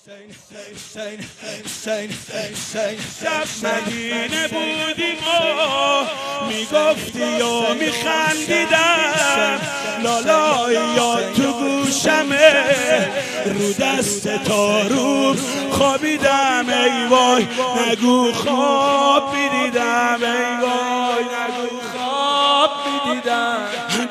شب مدینه بودیم و میگفتی و میخندیدم، لالای یاد تو گوشمه، رو دست تارو خوابیدم. ای وای نگو خواب میدیدم، ای وای نگو خواب میدیدم.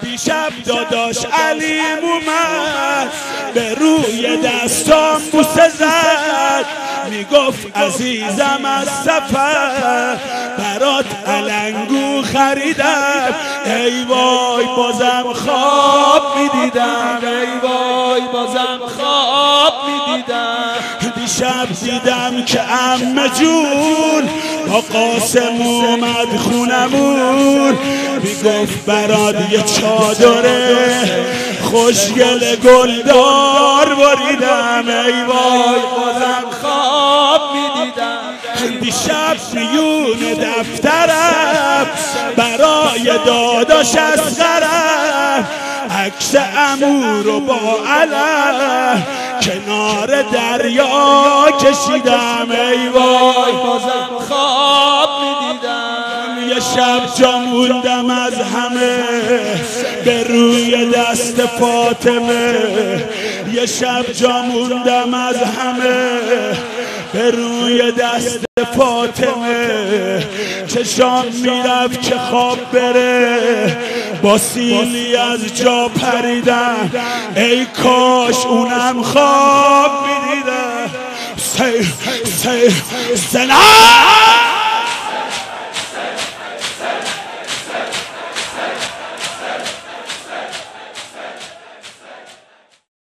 دیشب داداش علیم اومد به روی دستام بوسه زد، میگفت عزیزم از سفر برات علنگو خریدم. ای وای بازم خواب میدیدم، ای وای بازم خواب میدیدم. دیشب دیدم که عمه جون با قاسم اومد خونمون، میگفت برات یه چادره خوشگل گلدار بریدم. ای وای بازم خواب میدیدم. دیشب میون دفترم برای داداش اصغرم عکس عمو رو با علم کنار دریا کشیدم. ای وای بازم خواب میدیدم. یه شب جا موندم از همه به روی دست فاطمه، یه شب جا موندم از همه به روی دست فاطمه. چشام میرفت که خواب بره، با سیلی از جا پریدم. ای کاش اونم خواب میدیدم. سیر